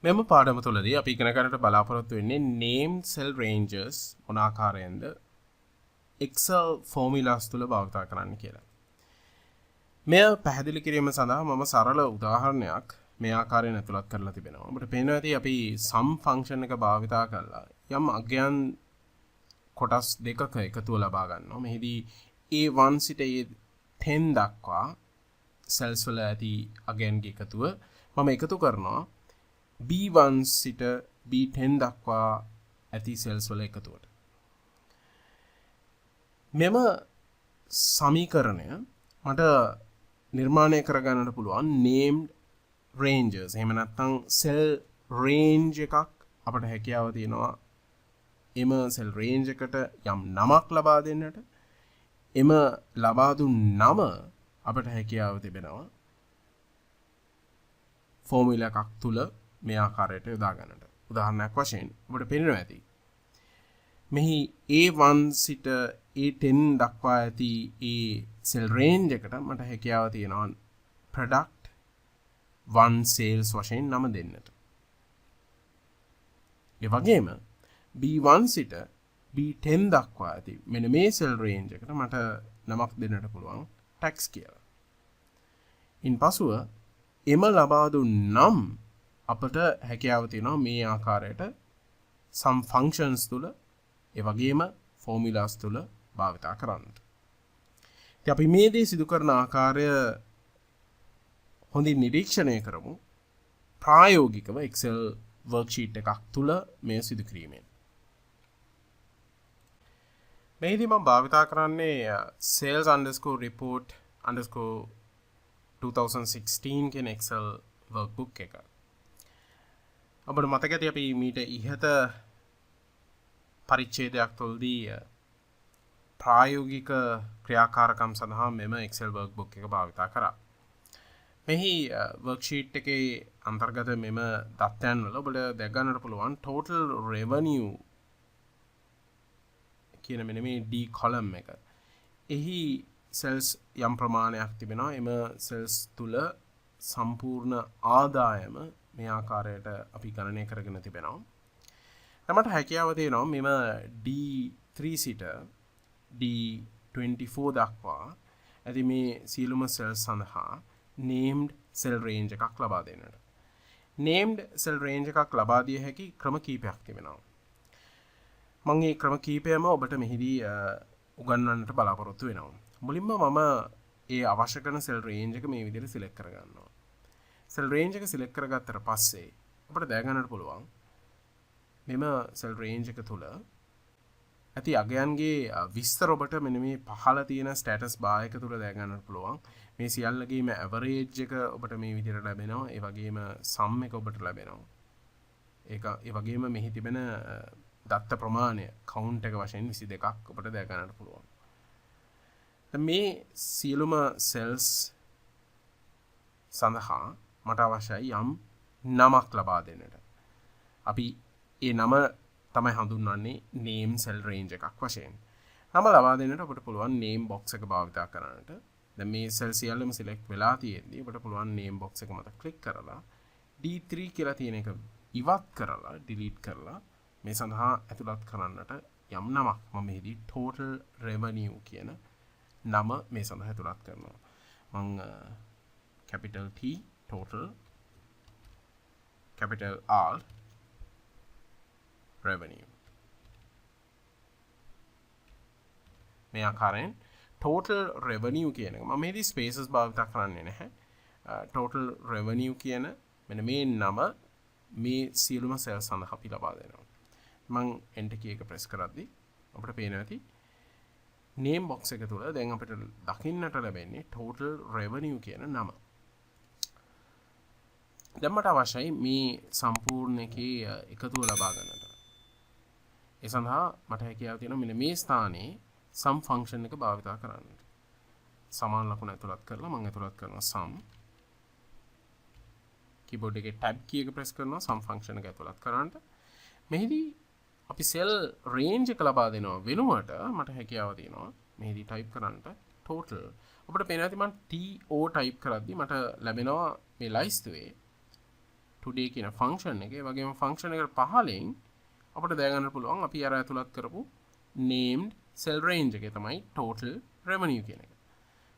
මෙම පාඩම තුළදී අපි ඉගෙන ගන්නට බලාපොරොත්තු වෙන්නේ named cell ranges මොන ආකාරයෙන්ද Excel formulas තුළ භාවිත කරන්න කියලා. මෙය පැහැදිලි කිරීම සඳහා මම සරල උදාහරණයක් මේ ආකාරයෙන් ඇතුළත් කරලා තිබෙනවා. ඔබට පේනවා ඇති අපි sum function එක භාවිත කරලා යම් අගයන් කොටස් දෙකක එකතුව ලබා ගන්නවා. මෙහිදී A1 සිට A10 දක්වා cells වල ඇති අගයන්ගේ එකතුව මම එකතු කරනවා B1 සිට B10 දක්වා ඇති cells වල එකතුවට. මෙම සමීකරණය මට නිර්මාණය කරගන්නට පුළුවන් named ranges. එහෙම නැත්නම් cell range එකක් අපට හැකියාව තියෙනවා එම cell range එකට යම් නමක් ලබා දෙන්නට. එම ලබා දුන් නම අපට හැකියාව තිබෙනවා ෆෝමියුලා එකක් තුල මේ ආකාරයට යොදා ගන්නට. උදාහරණයක් වශයෙන් ඔබට පේනවා ඇති මෙහි A1 සිට A10 දක්වා ඇති ඒ cell range එකට මට හැකියාව තියෙනවා product 1 sales වශයෙන් නම දෙන්නට. ඒ වගේම B1 සිට B10 දක්වා ඇති මෙන්න මේ cell range එකට මට නමක් දෙන්නට පුළුවන් tax කියලා. ඉන්පසුව එම ලබා දුන් නම් අපට හැකියාව තියෙනවා මේ ආකාරයට some functions තුල ඒ වගේම formulas තුල භාවිත කරන්නට. ඉතින් අපි මේ දේ සිදු කරන ආකාරය හොඳින් නිරීක්ෂණය කරමු ප්‍රායෝගිකව Excel worksheet එකක් තුල මේ සිදු කිරීමෙන්. මේදී මම භාවිත කරන්නේ sales_report_2016 කියන Excel workbook එක. අපිට මතක ඇති අපි මීට ඉහත පරිච්ඡේදයක් තුළදී ප්‍රායෝගික ක්‍රියාකාරකම් සඳහා මෙම Excel workbook එක භාවිත කරා. මෙහි worksheet එකේ අන්තර්ගත මෙම තත්ත්වයන් වල ඔබට දැක ගන්නට පුළුවන් total revenue කියන මෙන්න මේ D column එක. එහි cells යම් ප්‍රමාණයක් තිබෙනවා. එම cells තුල සම්පූර්ණ ආදායම මේ ආකාරයට අපි ගණනය කරගෙන තිබෙනවා. අපට හැකියාව තියෙනවා මෙම D3 සිට D24 දක්වා ඇති මේ සියලුම cells සඳහා named cell range එකක් ලබා දෙන්නට. named cell range එකක් ලබා දිය හැකි ක්‍රම කීපයක් තිබෙනවා. මම මේ ක්‍රම කීපයම ඔබට මෙහිදී උගන්වන්නට බලාපොරොත්තු වෙනවා. මුලින්ම මම ඒ අවශ්‍ය කරන cell range එක මේ විදිහට select කරගන්නවා. cell range එක select කරගත්තට පස්සේ අපිට දැක ගන්නට පුළුවන් මෙම cell range එක තුල ඇති අගයන්ගේ විස්තර ඔබට මෙන්න මේ පහළ තියෙන status bar එක තුල දැක ගන්නට පුළුවන්. මේ සියල්ලගේම average එක ඔබට මේ විදිහට ලැබෙනවා. ඒ වගේම sum එක ඔබට ලැබෙනවා. ඒක ඒ වගේම මෙහි තිබෙන දත්ත ප්‍රමාණය count එක වශයෙන් 22ක් ඔබට දැක ගන්නට පුළුවන්. දැන් මේ සියලුම cells සඳහා මට අවශ්‍යයි යම් නමක් ලබා දෙන්නට. අපි ඒ නම තමයි හඳුන්වන්නේ name cell range එකක් වශයෙන්. නම ලබා දෙන්නට ඔබට පුළුවන් name box එක භාවිත කරන්නට. දැන් මේ cell සියල්ලම select වෙලා තියෙද්දි ඔබට පුළුවන් name box එක මත click කරලා D3 කියලා තියෙන එක ඉවත් කරලා delete කරලා මේ සඳහා ඇතුළත් කරන්නට යම් නමක් මම මෙහිදී total revenue කියන නම මේ සඳහා ඇතුළත් කරනවා. මම capital T total capital R revenue මේ ආකාරයෙන් total revenue කියන එක මම මේදී spaces භාවිත කරන්නේ නැහැ. total revenue කියන මෙන්න මේ නම මේ සියලුම cells සඳහා අපි ලබා දෙනවා. මම enter key එක press කරද්දී අපිට පේනවා ඇති name box එක තුල දැන් අපිට දකින්නට ලැබෙන්නේ total revenue කියන නම. දැන් මට අවශ්‍යයි මේ සම්පූර්ණ එකේ එකතුව ලබා ගන්නට. ඒ සඳහා මට හැකියාව තියෙනවා මෙන්න මේ ස්ථානයේ sum function එක භාවිත කරන්නට. සමාන ලකුණ ඇතුළත් කරලා මම ඇතුළත් කරනවා sum. keyboard එකේ tab key එක press කරනවා sum function එක ඇතුළත් කරන්නට. මෙහිදී අපි cell range එක ලබා දෙනවා වෙනුවට මට හැකියාව තියෙනවා මෙහිදී type කරන්නට total. ඔබට පේනවා ඇති මම TO type කරද්දී මට ලැබෙනවා මේ ලයිස්තුවේ today කියන ෆන්ක්ෂන් එකේ වගේම ෆන්ක්ෂන් එකට පහලින් අපිට දැනගන්න පුළුවන් අපි අර ඇතුළත් කරපු named cell range එකේ තමයි total revenue කියන එක.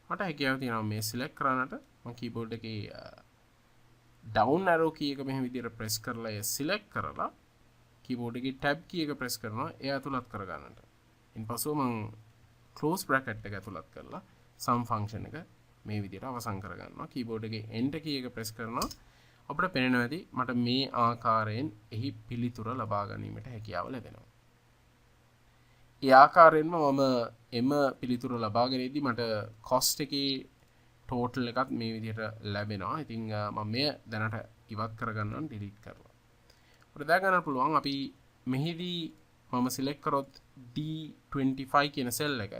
මට හැකියාව තියෙනවා මේ select කරන්නට. මම keyboard එකේ down arrow key එක මෙහෙම විදිහට press කරලා ඒ select කරලා keyboard එකේ tab key එක press කරනවා ඒ ඇතුළත් කරගන්නට. ඉන්පසුව මම close bracket එක ඇතුළත් කරලා sum function එක මේ විදිහට අවසන් කරගන්නවා. keyboard එකේ enter key එක press කරනවා. අපිට පේනවා ඇති මට මේ ආකාරයෙන් එහි පිළිතුර ලබා ගැනීමට හැකියාව ලැබෙනවා. ඒ ආකාරයෙන්ම මම එම පිළිතුර ලබා ගැනීමේදී මට cost එකේ total එකත් මේ විදිහට ලැබෙනවා. ඉතින් මම මෙය දැනට ඉවත් කරගන්නවා delete කරලා. අපිට දැක ගන්න පුළුවන් අපි මෙහිදී මම select කරොත් D25 කියන cell එක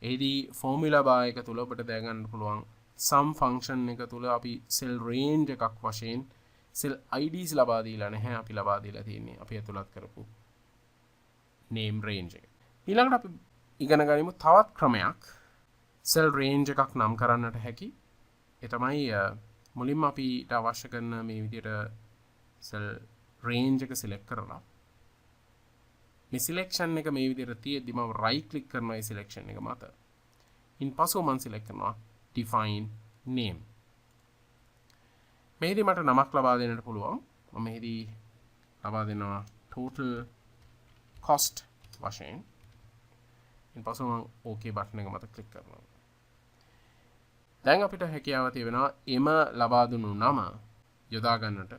එහිදී formula bar එක තුල ඔබට දැක ගන්න පුළුවන් sum function එක තුල අපි cell range එකක් වශයෙන් cell IDs ලබා දීලා නැහැ. අපි ලබා දීලා තියෙන්නේ අපි ඇතුළත් කරපු name range එක. ඊළඟට අපි ඉගෙන ගනිමු තවත් ක්‍රමයක් cell range එකක් නම් කරන්නට හැකි. ඒ තමයි මුලින්ම අපිට අවශ්‍ය කරන මේ විදිහට cell range එක select කරලා මේ selection එක මේ විදිහට තියෙද්දි මම right click කරනවා ඒ selection එක මත. ඉන්පසු මම select කරනවා define name. මෙහිදී මට නමක් ලබා දෙන්නට පුළුවන්. මම මෙහිදී ලබා දෙනවා total cost වශයෙන්. ඉන්පසු මම OK බටන් එක මත ක්ලික් කරනවා. දැන් අපිට හැකියාව තියෙනවා එම ලබා දුන්නු නම යොදා ගන්නට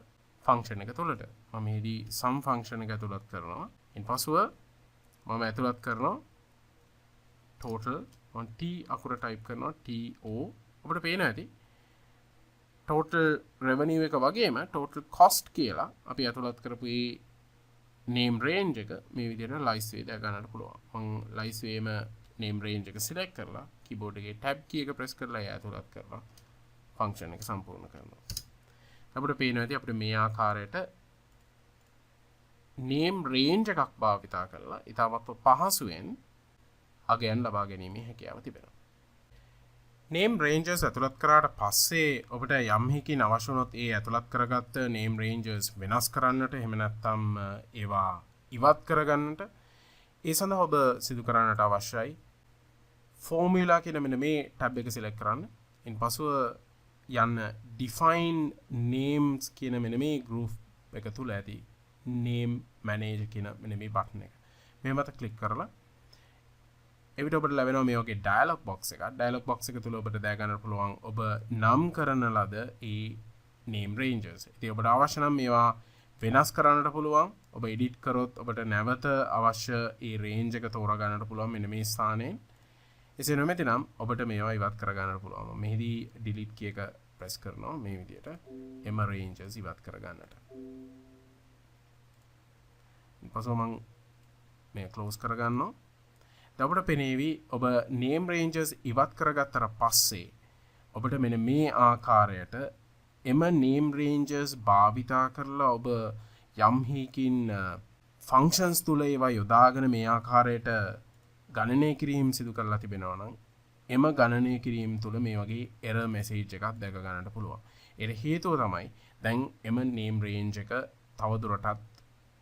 ෆන්ක්ෂන් එක තුළට. මම මෙහිදී sum ෆන්ක්ෂන් එක ඇතුළත් කරනවා. ඉන්පසුව මම ඇතුළත් කරනවා total මම t අකුර ටයිප් කරනවා TO. අපිට පේනවා ඇති total revenue එක වගේම total cost කියලා අපි ඇතුළත් කරපු මේ name range එක මේ විදිහට lice way දා ගන්නට පුළුවන්. මම lice wayම name range එක select කරලා keyboard එකේ tab key එක press කරලා ඒ ඇතුළත් කරලා function එක සම්පූර්ණ කරනවා. අපිට පේනවා ඇති අපිට මේ ආකාරයට name range එකක් භාවිතා කරලා ඉතාමත් පහසුවෙන් අගයන් ලබා ගැනීමේ හැකියාව තිබෙනවා. name ranges ඇතුළත් කරාට පස්සේ ඔබට යම් හේකින් අවශ්‍ය වුණොත් ඒ ඇතුළත් කරගත්ත name ranges වෙනස් කරන්නට එහෙම නැත්නම් ඒවා ඉවත් කරගන්නට ඒ සඳහා ඔබ සිදු කරන්නට අවශ්‍යයි formula කියන මෙන්න මේ tab එක select කරන්න. ඉන්පසුව යන්න define names කියන මෙන්න මේ group එක තුල ඇති name manager කියන මෙන්න මේ button එක. මේ මත click කරලා එවිට ඔබට ලැබෙනවා මේ වගේ dialog box එකක්. dialog box එක තුල ඔබට දැක ගන්න පුළුවන් ඔබ නම් කරන ලද ඒ name ranges. ඉතින් ඔබට අවශ්‍ය නම් මේවා වෙනස් කරන්නට පුළුවන්. ඔබ edit කරොත් ඔබට නැවත අවශ්‍ය ඒ range එක තෝරා ගන්නට පුළුවන් මෙන්න මේ ස්ථානයේ. එසේ නොමැති නම් ඔබට මේවා ඉවත් කර ගන්නට පුළුවන්. මම මෙහිදී delete key එක press කරනවා මේ විදිහට එම ranges ඉවත් කර ගන්නට. ඊපස්ව මම මේ close කර ගන්නවා. ඔබට පෙනේවි ඔබ name ranges ඉවත් කරගත්තට පස්සේ ඔබට මෙන්න මේ ආකාරයට එම name ranges භාවිතා කරලා ඔබ යම් හේකින් functions තුල ඒවා යොදාගෙන මේ ආකාරයට ගණනය කිරීම සිදු කරලා තිබෙනවා නම් එම ගණනය කිරීම තුල මේ වගේ error message එකක් දැක ගන්නට පුළුවන්. ඒකට හේතුව තමයි දැන් එම name range එක තවදුරටත්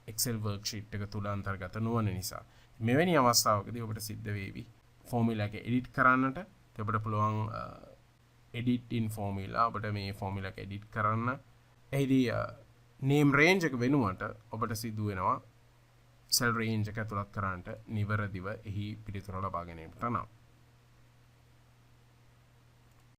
Excel worksheet එක තුල අන්තර්ගත නොවන නිසා. මෙවැනි අවස්ථාවකදී ඔබට සිද්ධ වේවි formula එක edit කරන්නට. ඔබට පුළුවන් edit in formula ඔබට මේ formula එක edit කරන්න. එහිදී name range එක වෙනුවට ඔබට සිදු වෙනවා cell range එක ඇතුළත් කරන්නට නිවැරදිව එහි පිළිතුර ලබා ගැනීමට නම්